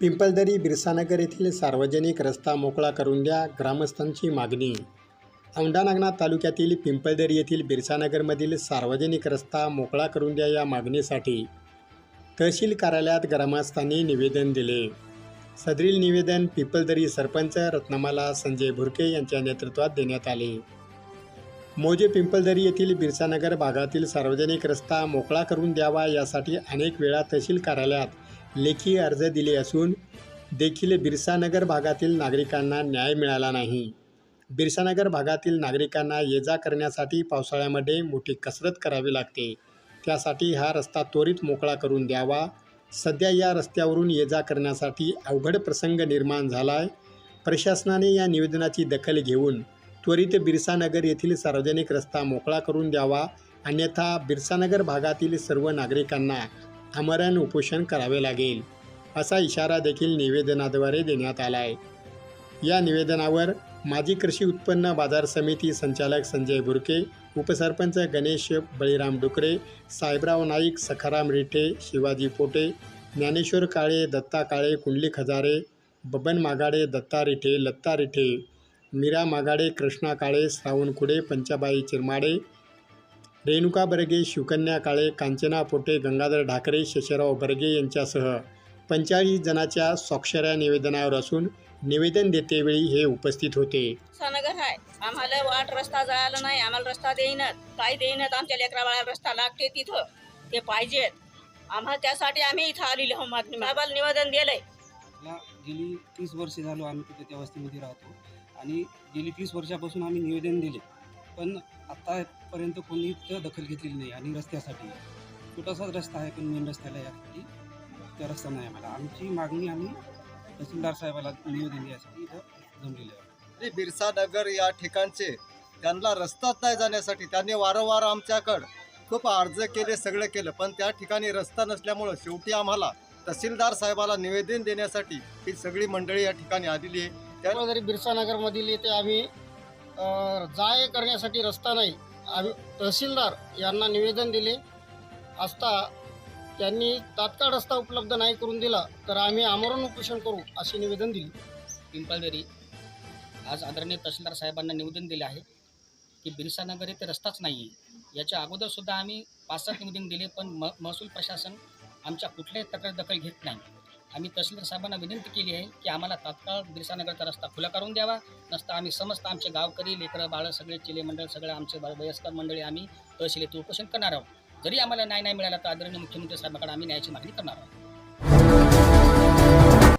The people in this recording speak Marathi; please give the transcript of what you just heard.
पिंपळदरी बिरसानगर येथील सार्वजनिक रस्ता मोकळा करून द्या, ग्रामस्थांची मागणी. औंढा नागनाथ तालुक्यातील पिंपळदरी येथील बिरसानगरमधील सार्वजनिक रस्ता मोकळा करून द्या या मागणीसाठी तहसील कार्यालयात ग्रामस्थांनी निवेदन दिले. सदरील निवेदन पिंपळदरी सरपंच रत्नमाला संजय भुरके यांच्या नेतृत्वात देण्यात आले. मौजे पिंपळदरी येथील बिरसानगर भागातील सार्वजनिक रस्ता मोकळा करून द्यावा यासाठी अनेक वेळा तहसील कार्यालयात लेखी अर्ज दिले असून देखील बिरसानगर भागातील नागरिकांना न्याय मिळाला नाही. बिरसानगर भागातील नागरिकांना ये-जा करण्यासाठी पावसाळ्यामध्ये मोठी कसरत करावी लागते. त्यासाठी हा रस्ता त्वरित मोकळा करून द्यावा. सध्या या रस्त्यावरून ये-जा करण्यासाठी अवघड प्रसंग निर्माण झाला आहे. प्रशासनाने या निवेदनाची दखल घेऊन त्वरित बिरसानगर येथील सार्वजनिक रस्ता मोकळा करून द्यावा, अन्यथा बिरसानगर भागातील सर्व नागरिकांना आमरण उपोषण करावे लागेल, असा इशारा देखील निवेदनाद्वारे देण्यात आला आहे. या निवेदनावर माजी कृषी उत्पन्न बाजार समिती संचालक संजय भुरके, उपसरपंच गणेश बळीराम डुकरे, साहेबराव नाईक, सखाराम रिठे, शिवाजी पोटे, ज्ञानेश्वर काळे, दत्ता काळे, कुंडली खजारे, बबन मागाडे, दत्ता रिठे, लत्ता रिठे, मीरा मागाडे, कृष्णा काळे, श्रावण खुडे, पंचाबाई चिरमाडे, रेणुका बर्गे, शिवकन्या काळे, कांचना पोटे, गंगाधर ढाकरे, शशीराव बर्गे यांच्यासह 45 जणांच्या स्वाक्षऱ्या निवेदनावर असून निवेदन देतेवेळी हे उपस्थित होते. बिरसानगर आहे, आम्हाला वाट रस्ता जायला नाही, आम्हाला रस्ता देईनात, काय देईनात, आमच्या लेकराबाळाला रस्ता लागते तिथं ते पाहिजेत आम्हाला. त्यासाठी आम्ही इथं आलेलो आहोत. मागणी साहेबाला निवेदन दिलंय. गेली 30 वर्षे झालो आम्ही तिथे त्या वस्तीमध्ये राहतो आणि गेली 30 वर्षापासून आम्ही निवेदन दिले, पण आतापर्यंत कोणी दखल घेतलेली नाही. आणि रस्त्यासाठी छोटासाच रस्ता आहे, पण मेन रस्त्याला यासाठी त्या रस्ता नाही. आम्हाला आमची मागणी आम्ही तहसीलदार साहेबाला निवेदन द्यायसाठी इथं जमलेलं आहे. बिरसानगर या ठिकाणचे त्यांना रस्ताच नाही जाण्यासाठी त्यांनी वारंवार आमच्याकडं खूप अर्ज केले, सगळं केलं, पण त्या ठिकाणी रस्ता नसल्यामुळं शेवटी आम्हाला तहसीलदार साहेबाला निवेदन देण्यासाठी ही सगळी मंडळी या ठिकाणी आलेली आहे. त्यामध्ये बिरसानगरमधील येथे आम्ही जाय करण्यासाठी रस्ता नाही. आम्ही तहसीलदार यांना निवेदन दिले असता त्यांनी तात्काळ रस्ता उपलब्ध नाही करून दिला तर आम्ही आमरण उपोषण करू असे निवेदन दिले. पिंपळदरी आज आदरणीय तहसीलदार साहेबांना निवेदन दिले आहे की बिरसानगर येथे रस्ताच नाही आहे. याच्या अगोदरसुद्धा आम्ही 5-7 निवेदन दिले, पण महसूल प्रशासन आमच्या कुठल्याही तक्रार दखल घेत नाही. आम्ही तहसीलदार साहेबांना विनंती केली आहे की आम्हाला तात्काळ बिरसानगरचा रस्ता खुला करून द्यावा, नसता आम्ही समस्त आमचे गावकरी, लेकरं बाळं, सगळे चिले मंडळ, सगळे आमचे वयस्कर मंडळी आम्ही तहसील येथे उपोषण करणार आहोत. जरी आम्हाला न्याय नाही मिळाला तर आदरणीय मुख्यमंत्री साहेबांकडे आम्ही न्यायाची मागणी करणार आहोत.